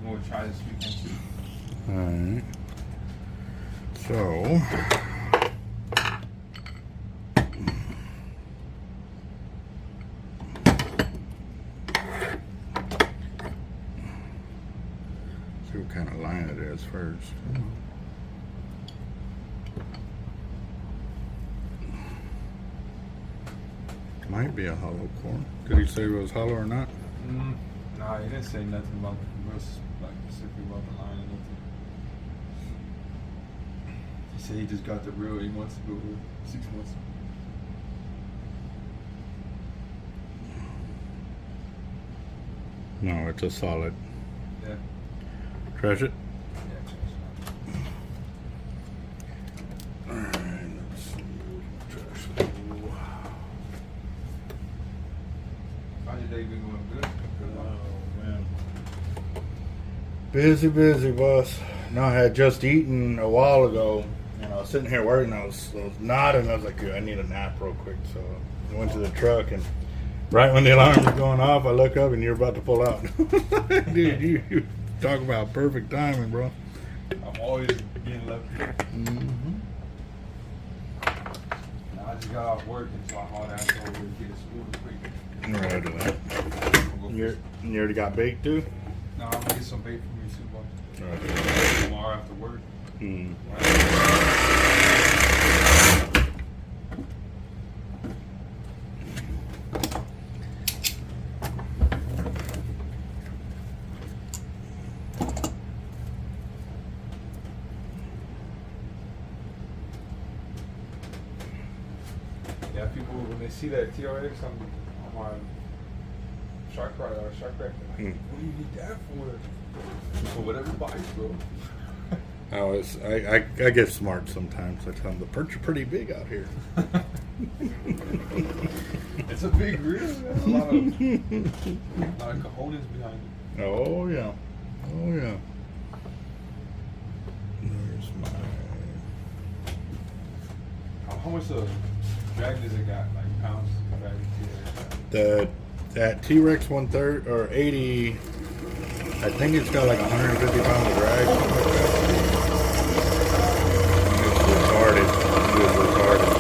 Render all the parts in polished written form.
We'll try this weekend too. Alright. So see what kind of line it is first. Might be a hollow core. Did he say it was hollow or not? Nah, he didn't say nothing about real specific about the line or nothing. He said he just got the real 8 months ago, 6 months ago. No, it's a solid. Yeah. Trash it? Yeah, Alright, let's see. Trash it. how's your day been going? Good? Oh, man. Busy, boss. No, I had just eaten a while ago, and I was sitting here working. I was nodding. I was like, I need a nap real quick. So I went to the truck, and right when the alarm was going off, I look up, and you're about to pull out. Dude, you talk about perfect timing, bro. I'm always getting lucky. Mm-hmm. Now, I just got off work, and so I hauled ass over to get a spool quick. Right to that. You already got baked, too? No, I'm gonna get some bait for me too, bro. Right. Tomorrow after work. Mm. Yeah, people when they see that TRX on Sharkotic, they're like, what do you need that for? For whatever bites, bro. Oh, I get smart sometimes. I tell them the perch are pretty big out here. It's a big reel, man. A lot of cojones behind it. Oh yeah, oh yeah. There's my. How much of drag does it got? Like pounds drag? That T-Rex 130 or 80. I think it's got like 150 pounds of drag. It's retarded. It's retarded.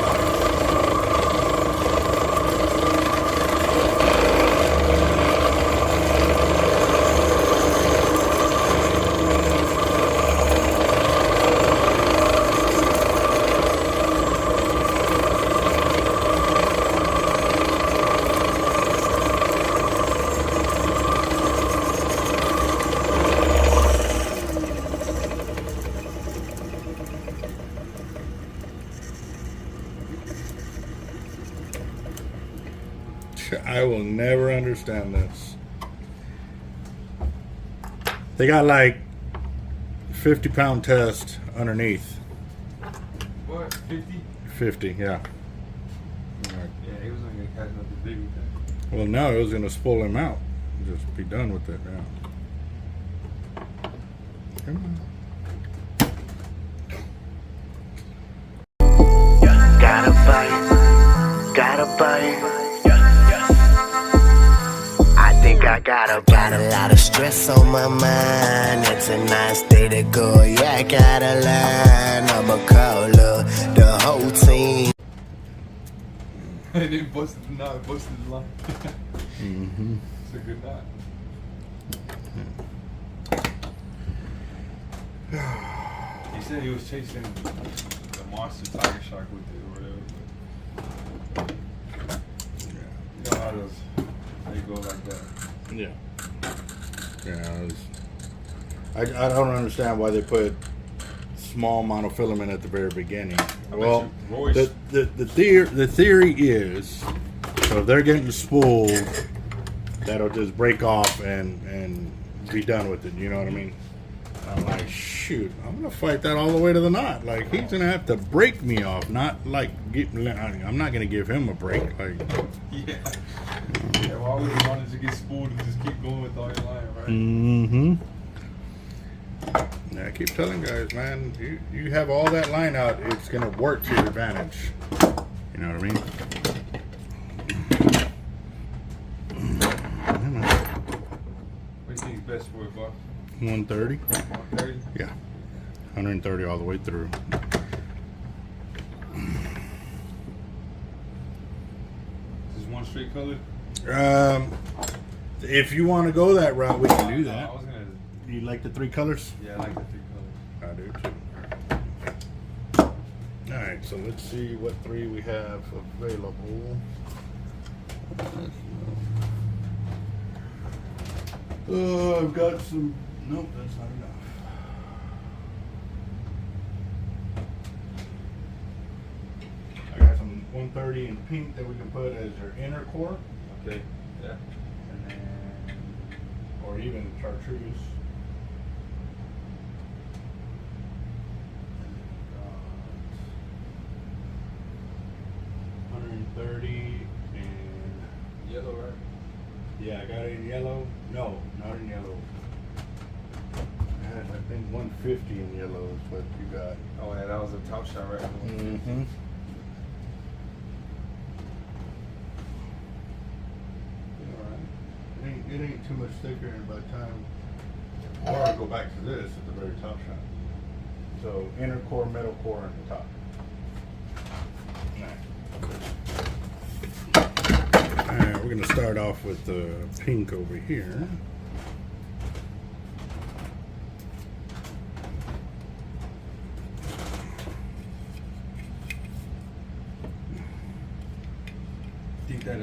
I will never understand this. They got like 50-pound test underneath. What? 50? 50, yeah. Yeah, he was only gonna catch nothing big with that. Well, no, it was gonna spool him out. Just be done with it now. Come on. Gotta bite. I got a lot of stress on my mind. It's a nice day to go. Yeah, I got a line. I'ma call the whole team. And then busted the knot, busted the line. Mm-hmm. It's a good knot. He said he was chasing the monster tiger shark with it or whatever. But you know how they go like that. Yeah. Yeah. I don't understand why they put small monofilament at the very beginning. Well, the theory is, so if they're getting spooled, that'll just break off and be done with it. You know what I mean? I'm like, shoot, I'm gonna fight that all the way to the knot. Like, he's gonna have to break me off, not like I'm not gonna give him a break. Like, yeah. Yeah, why would you want to get spooled and just keep going with all your line, right? Mm-hmm. Yeah, I keep telling guys, man, you have all that line out, it's gonna work to your advantage. You know what I mean? What do you think is best for it, boss? 130. 130? Yeah. 130 all the way through. Just one straight color? If you want to go that route, we can do that. I was gonna... You like the 3 colors? Yeah, I like the 3 colors. I do too. Alright, so let's see what 3 we have available. I've got some. Nope, that's not enough. I got some 130 in pink that we can put as your inner core. Okay. Yeah. And then, or even chartreuse. 130 and Yellow, right? yeah, I got it in yellow. No, not in yellow. I had, I think 150 in yellow is what you got. Oh yeah, that was a top shot, right? Mm-hmm. It ain't too much thicker, and by the time, or I go back to this at the very top shot. So inner core, middle core, and the top. Alright, we're gonna start off with the pink over here. Think that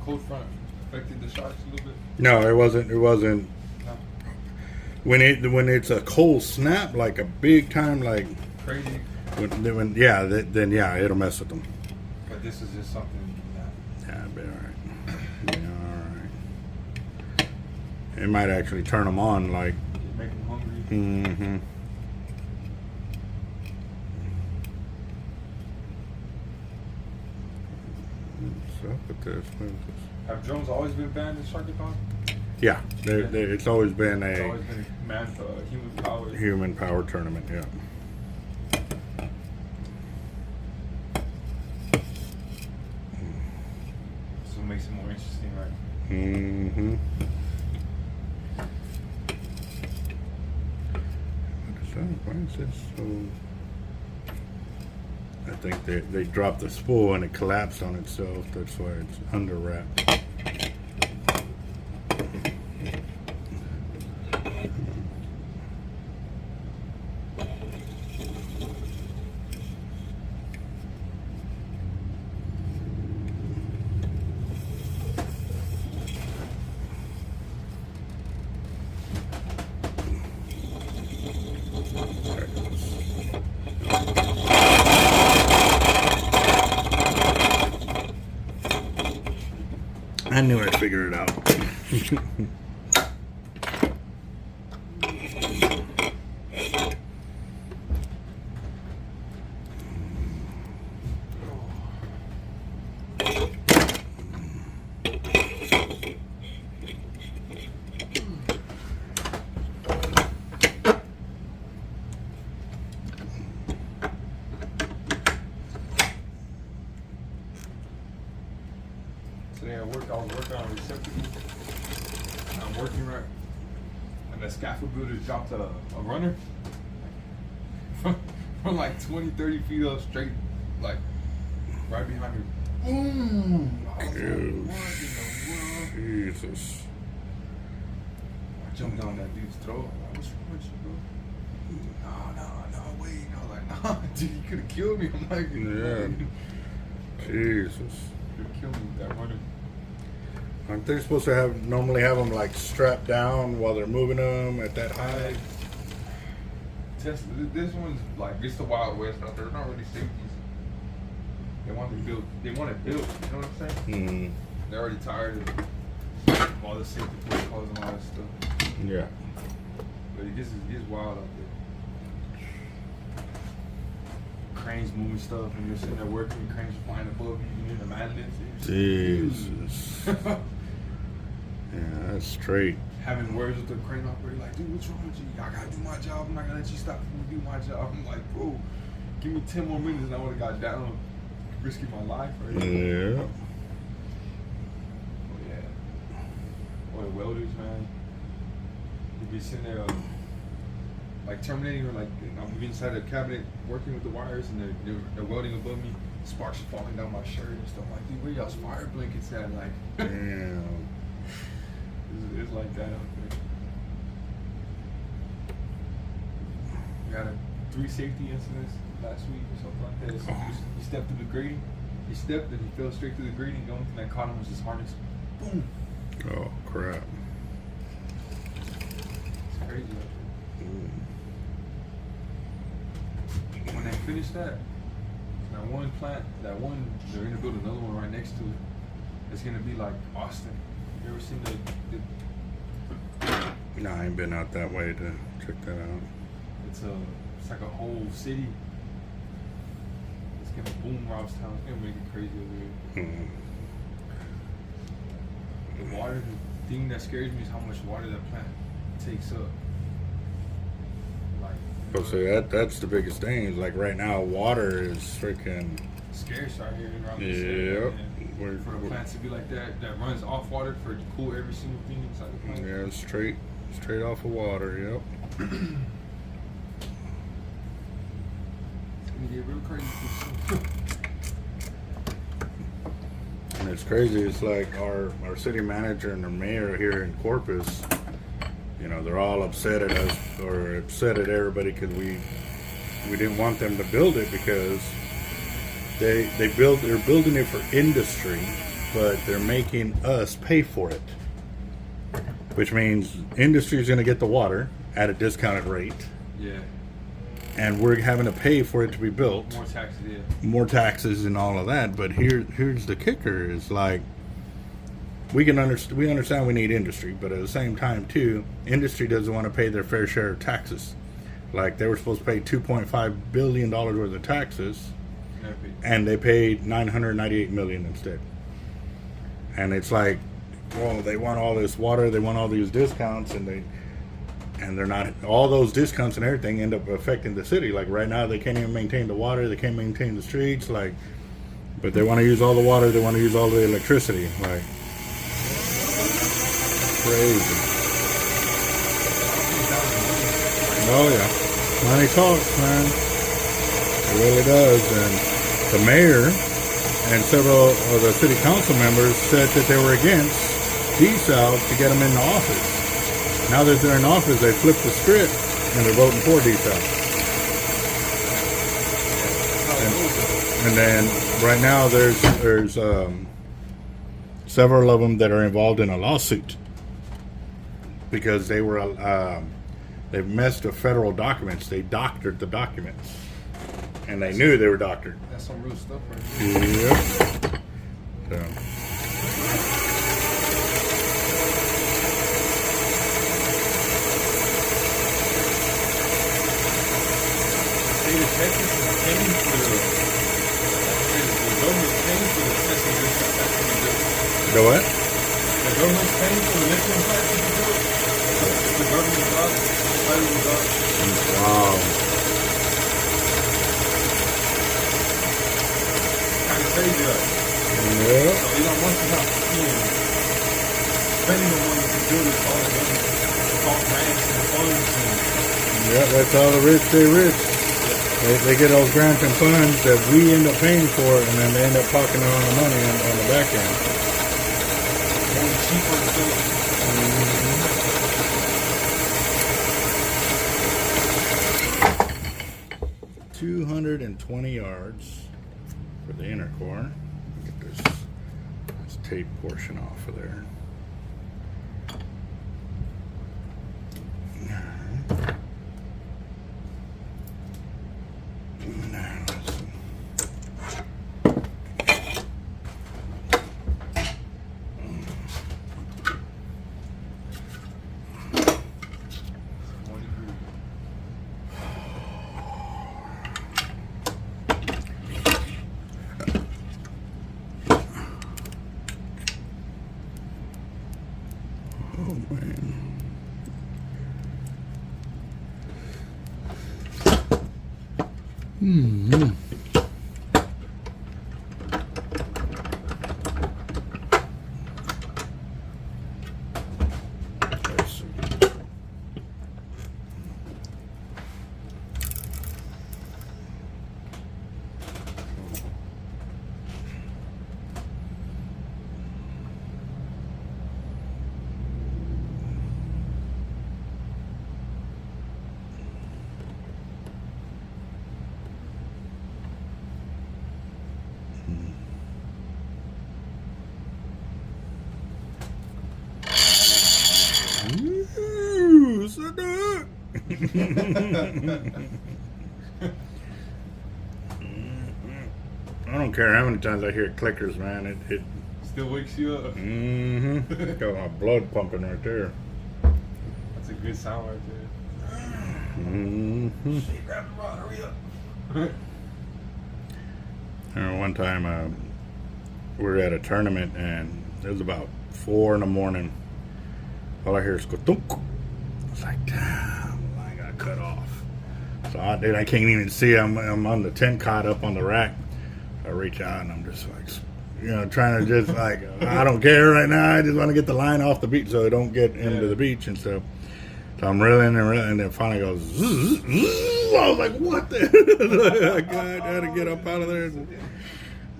cold front affected the sharks a little bit? No, it wasn't. It wasn't. No. When it's a cold snap, like a big time, like Crazy. when yeah, then yeah, it'll mess with them. But this is just something that... Yeah, it'll be all right. Be all right. It might actually turn them on, like. Make them hungry. Mm-hmm. What's up with this? What is this? Have drones always been banned in Sharkotic? Yeah, it's always been It's a always been human power. human power tournament. Yeah. So it makes it more interesting, right? Mm-hmm. Why is this so? I think they dropped the spool and it collapsed on itself. That's why it's under wrapped. I knew I'd figure it out. Today I was working on a receptacle. And I'm working right. And the scaffold builder dropped a runner from like 20, 30 feet up straight, like right behind me. Boom! I was like, what in the world? Jesus. I jumped down that dude's throat. I'm like, what's wrong with you, bro? No, wait. I was like, nah, dude, you could have killed me. I'm like, Yeah. Jesus. Could have killed me with that runner. Aren't they supposed to normally have them like strapped down while they're moving them at that height? Tesla, this one's like, it's the Wild West out there. There's not really safeties. They want it built. You know what I'm saying? Mm-hmm. They're already tired of all the safety protocols and all that stuff. Yeah. But it gets wild out there. Cranes moving stuff, and you're sitting there working, and cranes flying above you, and you're in the madness. Jesus. Yeah, that's straight. Having words with the crane operator, like, dude, what's wrong with you? I gotta do my job. I'm not gonna let you stop me do my job. I'm like, bro, give me 10 more minutes, and I would have got down, risking my life. Right? Yeah. Oh yeah. Boy, welders, man. be sitting there, like terminating, or like I'm inside a cabinet working with the wires, and they're welding above me. Sparks are falling down my shirt and stuff. I'm like, dude, where y'all's fire blankets at? Like, damn. It's like that out there. We had 3 safety incidents last week or something like that. So he stepped through the grating. He stepped and he fell straight through the grating. The only thing that caught him was his harness. Boom. Oh crap. It's crazy out there. When they finish that one plant, they're gonna build another one right next to it. It's gonna be like Austin. You ever seen the No, I ain't been out that way to check that out. It's like a whole city. It's gonna boom Robstown. It's gonna make it crazy over here. The water, the thing that scares me is how much water that plant takes up. Like, So that's the biggest thing. Is like right now, water is freaking scarce out here around the Yep. For the plants to be like that runs off water for it to cool every single thing inside the plant. Yeah, straight off of water. Yep. It's gonna get real crazy. And it's crazy. It's like our city manager and the mayor here in Corpus. You know, they're all upset at us or upset at everybody because we didn't want them to build it because they're building it for industry, but they're making us pay for it. Which means industry is going to get the water at a discounted rate. Yeah. And we're having to pay for it to be built. More taxes, yeah. More taxes and all of that. But here's the kicker: is like we understand we need industry, but at the same time too, industry doesn't want to pay their fair share of taxes. Like they were supposed to pay $2.5 billion worth of taxes, and they paid $998 million instead. And it's like, well, they want all this water, they want all these discounts, and they're not. All those discounts and everything end up affecting the city. Like right now, they can't even maintain the water, they can't maintain the streets. Like, but they want to use all the water, they want to use all the electricity. Like, crazy. Oh yeah, money talks, man. It really does. And the mayor and several of the city council members said that they were against desal to get them in the office. Now that they're in office, they flipped the script and they're voting for desal. And then right now there's several of them that are involved in a lawsuit because they messed with federal documents. They doctored the documents, and they knew they were doctored. That's some real stuff right here. Yep. So. State of Texas is paying for the government's paying for the testing The what? The government's paying for the lithium plant to be built. It's the government's job. It's federal job. Wow. Kind of crazy, right? Yeah. So Elon Musk is not spending the money to build it all together. All grants and funds and Yeah, that's how the rich stay rich. They get those grants and funds that we end up paying for, and then they end up pocketing all the money on the back end. more cheaper to build. 220 yards for the inner core. Get this tape portion off of there. I don't care how many times I hear clickers, man. It still wakes you up. Got my blood pumping right there. That's a good sound right there. Shit, grab the rod, hurry up. One time we were at a tournament and it was about 4 in the morning. All I hear is go thunk. I was like, damn, the line got cut off. So I can't even see. I'm on the tent cot up on the rack. I reach out and I'm just like, you know, trying to just like, I don't care right now. I just want to get the line off the beach so it don't get into the beach and stuff. So I'm reeling and reeling, and then finally goes, zzz, zzz. I was like, what the hell? I had to get up out of there.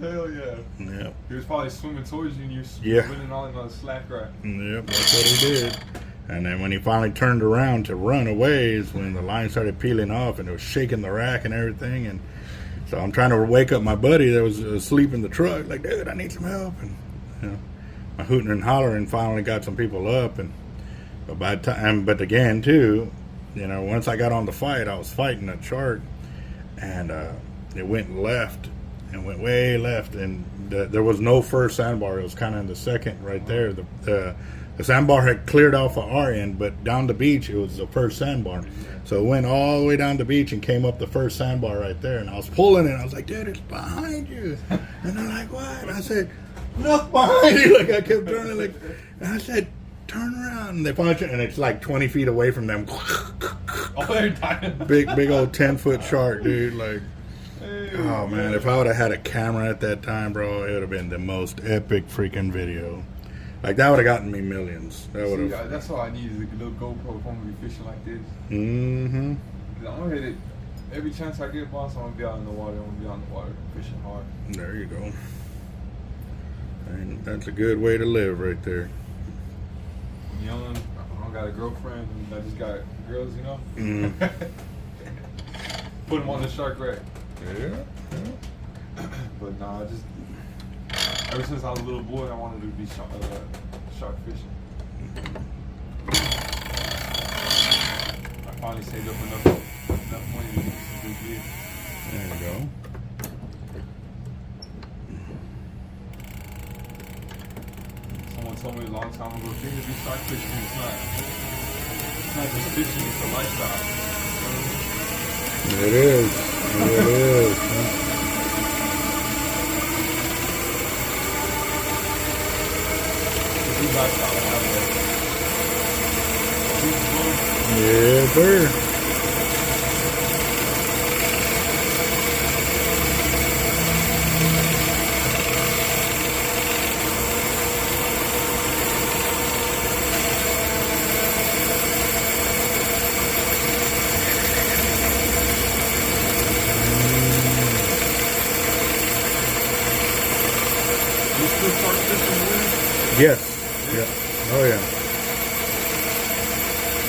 Hell yeah. Yeah. He was probably swimming towards you and you were swimming on the slack rack. Yep, that's what he did. And then when he finally turned around to run away is when the line started peeling off and it was shaking the rack and everything. And so I'm trying to wake up my buddy that was asleep in the truck, like, dude, I need some help. And you know, my hooting and hollering finally got some people up. And but by the time, but again too, you know, once I got on the fight, I was fighting a shark, and it went left and went way left, and there was no first sandbar. It was kind of in the second right there. The sandbar had cleared off of our end, but down the beach it was the first sandbar. So it went all the way down the beach and came up the first sandbar right there. And I was pulling it. I was like, dude, it's behind you. And they're like, what? And I said, look behind you. Like I kept turning, like, and I said, turn around. And they punch it, and it's like 20 feet away from them. Oh, they're dying. Big old 10-foot shark, dude. Like, oh man, if I would have had a camera at that time, bro, it would have been the most epic freaking video. Like that would have gotten me millions. That would have. That's all I need is a little GoPro if I'm gonna be fishing like this. Mm-hmm. I'm gonna hit it every chance I get, boss. I'm gonna be out in the water. I'm gonna be out in the water fishing hard. There you go. And that's a good way to live right there. I'm young. I don't got a girlfriend. I just got girls, you know. Put them on the shark rack. Yeah. But nah, just ever since I was a little boy, I wanted to be shark fishing. I finally saved up enough money to do some good gear. There you go. Someone told me a long time ago, if you're gonna be shark fishing, it's not just fishing, it's a lifestyle. It is. It is. Yeah, sir. Yes. Yeah. Oh yeah.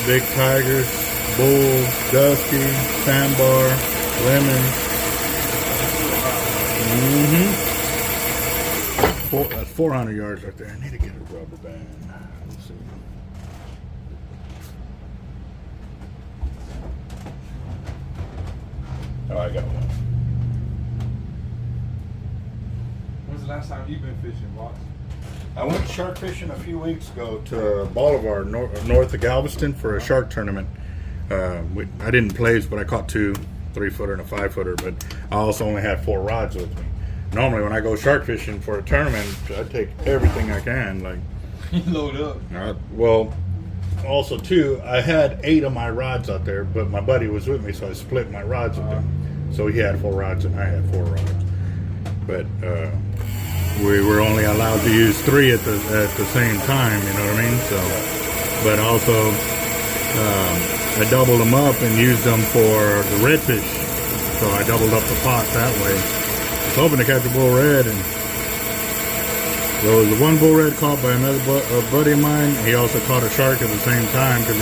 Big tigers, bull, dusky, sandbar, lemon. That's 400 yards right there. I need to get a rubber band. Let's see. Oh, I got one. When's the last time you've been fishing, boss? I went shark fishing a few weeks ago to Bolivar, north of Galveston, for a shark tournament. I didn't place, but I caught 2 3-footer and a 5-footer. But I also only had 4 rods with me. Normally, when I go shark fishing for a tournament, I take everything I can. Like, you load up. Well, also too, I had 8 of my rods out there, but my buddy was with me, so I split my rods with him. So he had 4 rods and I had 4 rods. But we were only allowed to use 3 at the same time, you know what I mean? So, but also I doubled them up and used them for the redfish. So I doubled up the pot that way. I was hoping to catch a bull red, and there was one bull red caught by another buddy of mine. He also caught a shark at the same time because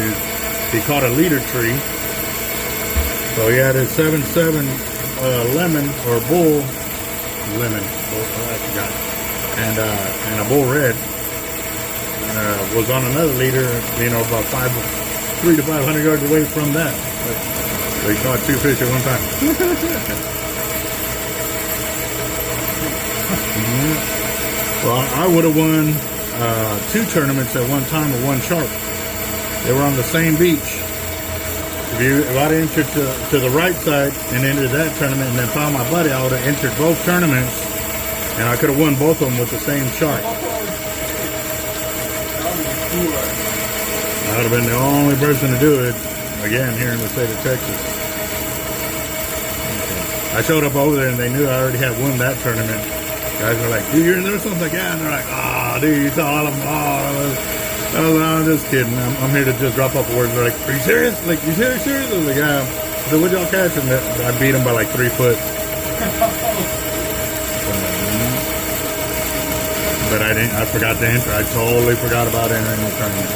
he caught a leader tree. So he had his 7.7 lemon or bull lemon. I forgot. And a bull red was on another leader, you know, about 300 to 500 yards away from that. So he caught 2 fish at one time. Well, I would have won 2 tournaments at one time with one shark. They were on the same beach. If I'd entered to the right side and entered that tournament and then found my buddy, I would have entered both tournaments and I could have won both of them with the same shark. I would have been the only person to do it, again, here in the state of Texas. I showed up over there and they knew I already had won that tournament. Guys were like, dude, you're in there? So I was like, yeah. And they're like, oh, dude, you saw all of them. Oh, I'm just kidding. I'm here to just drop off a word. They're like, are you serious? Like, you serious? I was like, yeah. So what'd y'all catch? And I beat them by like 3 foot. But I forgot to enter. I totally forgot about entering the tournament.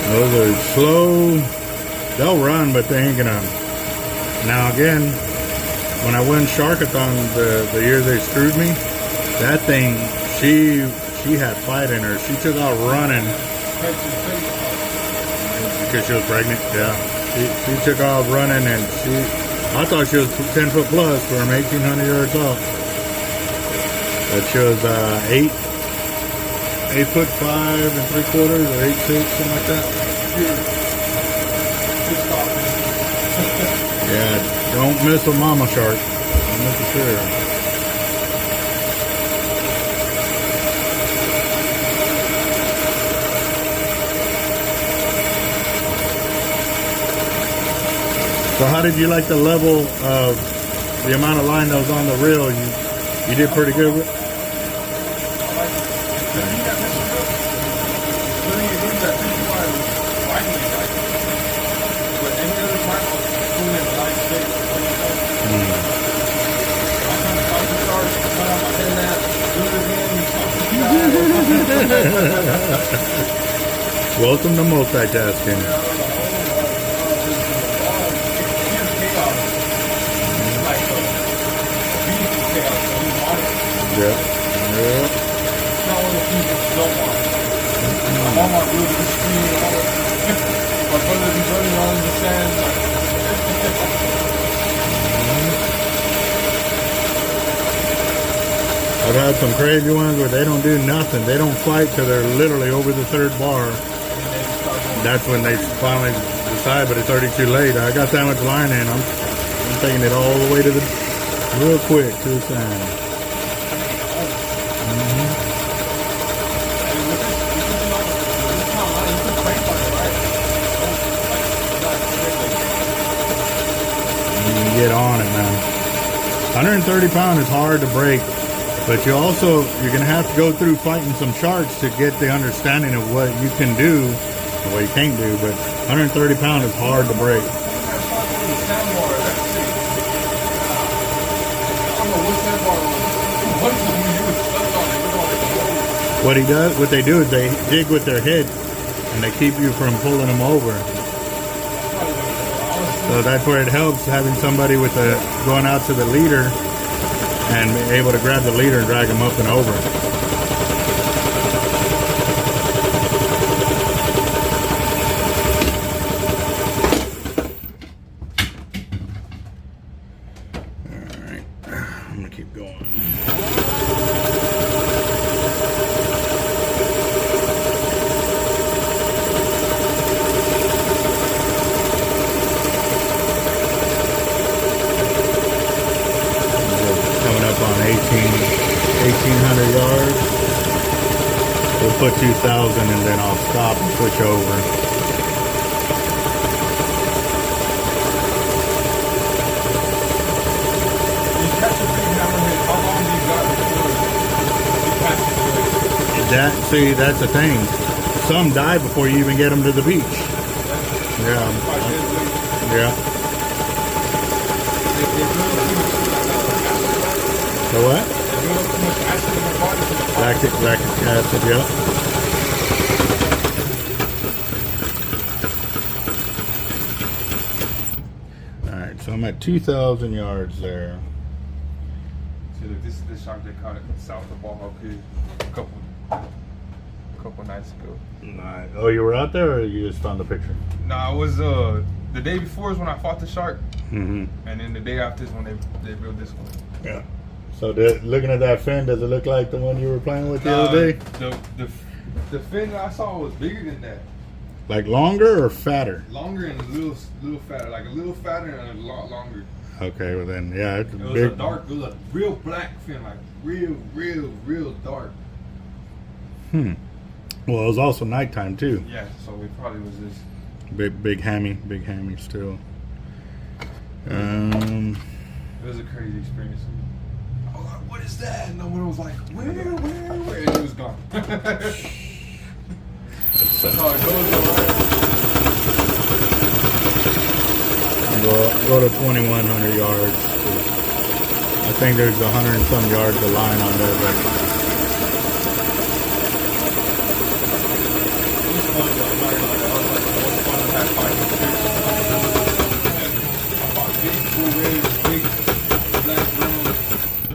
Those are slow. They'll run, but they ain't gonna. Now again, when I won Sharkathon the year they screwed me, that thing, she had fight in her. She took out running because she was pregnant. Yeah, she took out running, and I thought she was 10 foot plus from 1,800 yards off, but she was 8'5" and 3/4 or 8'6", something like that. Yeah, don't mess with mama shark. I'm not for sure. So how did you like the level of the amount of line that was on the reel? You did pretty good with it? Welcome to multitasking. Yeah. Not one of the people don't want it. I'm on my roof, the screen, my brother be running around in the sand. I've had some crazy ones where they don't do nothing. They don't fight till they're literally over the 3rd bar. That's when they finally decide, but it's already too late. I got that much line in. I'm taking it all the way to real quick to the sand. Get on it, man. 130 pound is hard to break, but you're gonna have to go through fighting some sharks to get the understanding of what you can do and what you can't do. But 130 pound is hard to break. What they do is they dig with their head and they keep you from pulling them over. So that's where it helps, having somebody going out to the leader and be able to grab the leader and drag them up and over. All right, I'm gonna keep going. On 1,800 yards. We'll put 2,000 and then I'll stop and switch over. That's the thing. Some die before you even get them to the beach. Yeah. Yeah. The what? Lactic acid, yeah. Alright, so I'm at 2,000 yards there. See, look, this is the shark they caught it south of Ball Pier a couple nights ago. Nice. Oh, you were out there, or you just found the picture? Nah, it was the day before is when I fought the shark, Mm-hmm. and then the day after is when they built this one. Yeah. So looking at that fin, does it look like the one you were playing with the other day? The fin that I saw was bigger than that. Like longer or fatter? Longer and a little fatter, like a little fatter and a lot longer. Okay, well then, yeah, it's It a was big. a dark, it was a real black fin, like real dark. Well, it was also nighttime too. Yeah, so it probably was this. Big hammy still. It was a crazy experience. I was like, what is that? And no one was like, where? And it was gone. That's how it goes, Go to 2,100 yards. I think there's 100 and some yards of line on there, but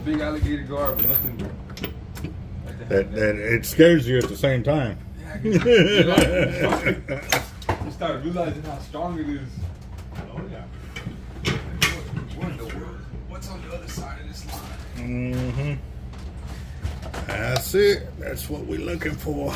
big alligator guard, but nothing. that it scares you at the same time. You start realizing how strong it is. Oh yeah. What in the world? What's on the other side of this line? Mm-hmm. That's it. That's what we're looking for.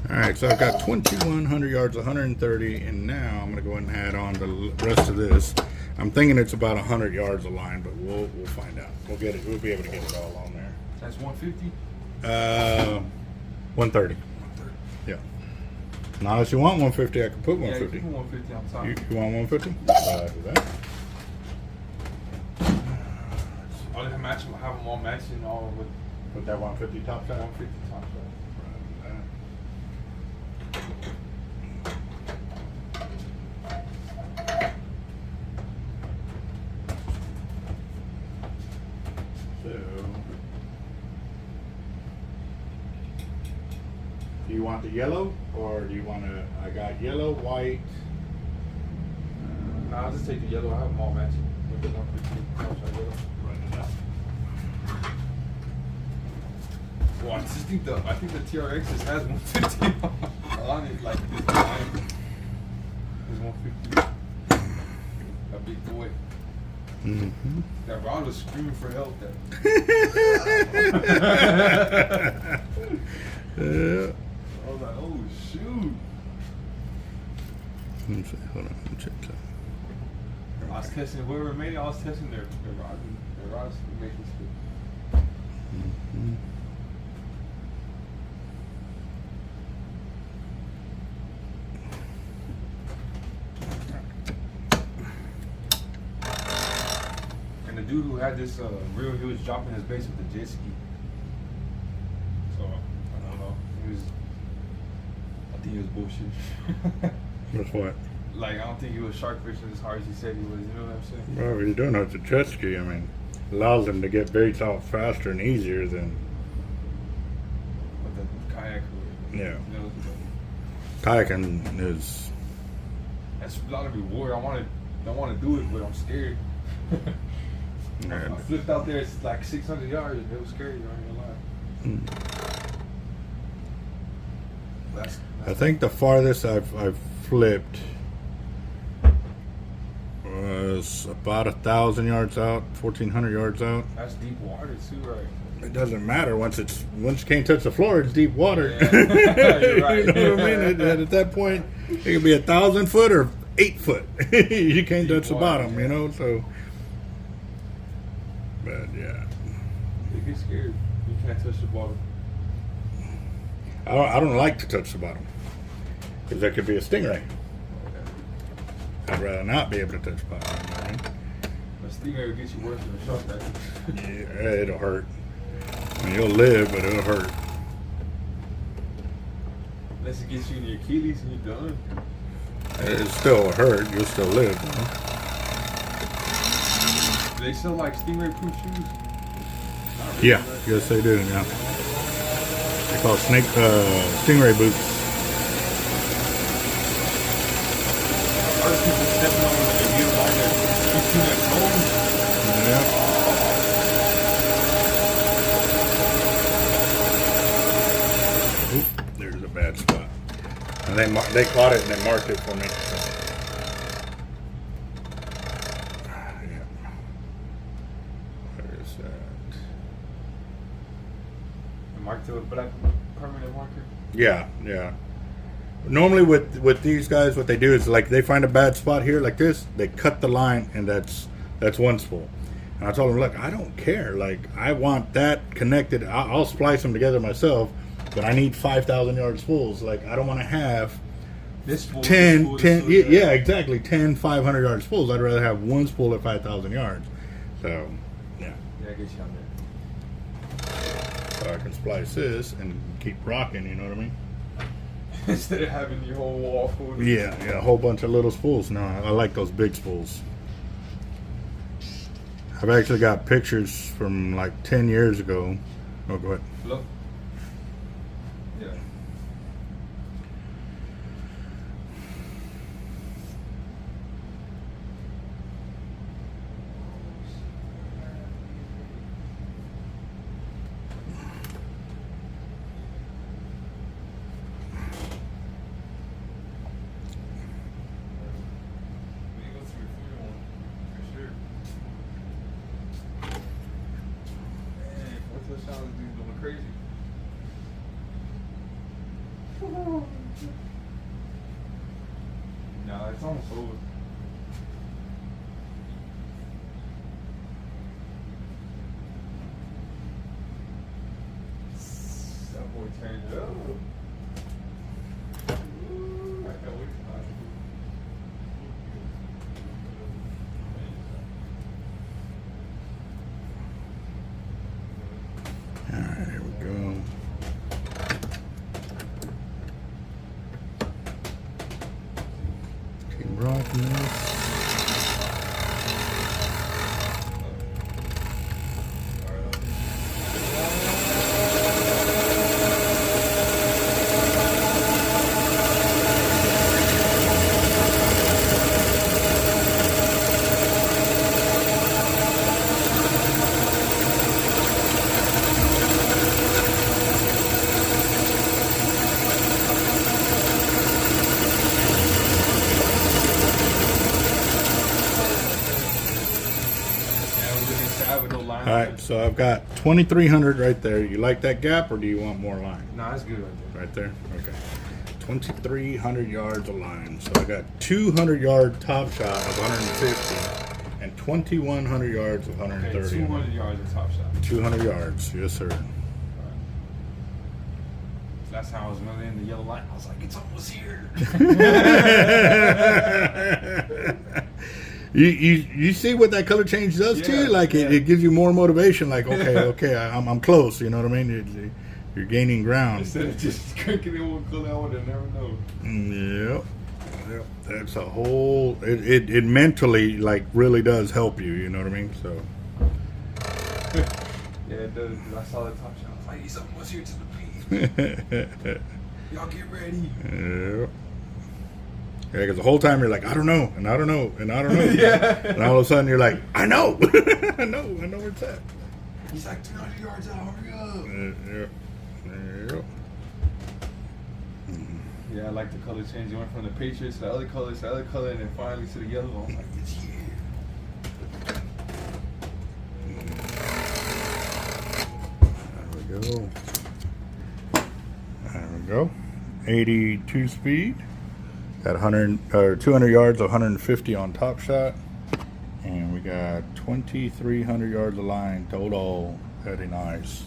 All right, so I've got 2,100 yards, 130, and now I'm going to go ahead and add on the rest of this. I'm thinking it's about 100 yards of line, but we'll find out. We'll get it. We'll be able to get it all on there. That's 150. 130. 130. Yeah. Now, if you want 150, I can put 150. Yeah, you put 150 on top. You want 150? I'll do that. I'll have them all matching all with that 150 top side. 150 top side. Do you want the yellow, or do you want to? I got yellow, white. Nah, I'll just take the yellow. I have them all matching with the 150 top side yellow. Right enough. Well, I think the TRX just has 150 on it, like this line. There's 150. A big boy. Mm-hmm. That rod was screaming for help. Yeah. I was like, oh shoot. Let me see. Hold on. Let me check that. I was testing whoever made it. I was testing their rod. Their rods making spit. Mm-hmm. And the dude who had this reel, he was dropping his base with the jet ski. So I don't know. I think he was bullshit. With what? Like, I don't think he was shark fishing as hard as he said he was. You know what I'm saying? Well, what you're doing with the jet ski, I mean, allows them to get baits out faster and easier than. With the kayak. Yeah. You know, Kayaking is. that's a lot of reward. I want to do it, but I'm scared. I flipped out there. It's like 600 yards. And it was scary. I ain't gonna lie. That's I think the farthest I've flipped was about 1,000 yards out, 1,400 yards out. That's deep water too, right? It doesn't matter once you can't touch the floor. It's deep water. Yeah. You're right. You know what I mean? At that point, it could be 1,000 foot or 8 foot. You can't Deep touch the water, bottom. yeah. You know. So, but yeah, You get scared. You can't touch the bottom. I don't like to touch the bottom because that could be a stingray. I'd rather not be able to touch the bottom. You know what I mean? But stingray will get you worse than a shark. Right? Yeah, it'll hurt. I mean, you'll live, but it'll hurt. Unless it gets you in your Achilles and you're done. It still hurt. You'll still live. Do they sell like stingray proof shoes? Yeah, yes they do. Yeah, they're called stingray boots. lot of people stepping on the yellow line that keep that zone. Yeah. Oop, there's a bad spot. And they caught it and they marked it for me. So. Yeah. Where is that? Marked it with black permanent marker. Yeah, yeah. Normally with these guys, what they do is like they find a bad spot here like this, they cut the line, and that's one spool. And I told them, look, I don't care. Like I want that connected. I'll splice them together myself, but I need 5,000 yard spools. Like I don't want to have this spool, 10, yeah, exactly, 10 500 yard spools. I'd rather have one spool at 5,000 yards. So yeah. Yeah, I get you on there. So I can splice this and keep rocking. You know what I mean? Instead of having your whole wall full of Yeah, a whole bunch of little spools. No, I like those big spools. I've actually got pictures from like 10 years ago. Oh, go ahead. Look. Yeah. Crazy. Nah, it's almost over. That boy turned it up. Ooh, I can't wait to buy All right, here we go. Keep rocking this. All right, so I've got 2,300 right there. You like that gap, or do you want more line? No, that's good right there. Right there? Okay. 2,300 yards of line. So I got 200 yard top shot of 150 and 2,100 yards of 130. Okay, 200 yards of top shot. 200 yards, yes, sir. Right. Last time I was running in the yellow line, I was like, it's almost here. You see what that color change does to you? Like it gives you more motivation. Like okay, I'm close. You know what I mean? You're gaining ground. Instead of just cranking in one color, I would have never known. Yep. That's a whole. It mentally like really does help you. You know what I mean? So. Yeah, it does. I saw the top shot. I was like, he's almost here to the peak. Y'all get ready. Yep. Yeah, because the whole time you're like, I don't know, and I don't know, and I don't know. Yeah. And all of a sudden you're like, I know. I know where it's at. He's like 200 yards out, hurry up. Yep. Yeah, I like the color change. You went from the Patriots to the other color, and then finally to the yellow. I'm like, it's here. There we go. There we go. 82 speed. Got 200 yards of 150 on top shot, and we got 2,300 yards of line total. Very nice.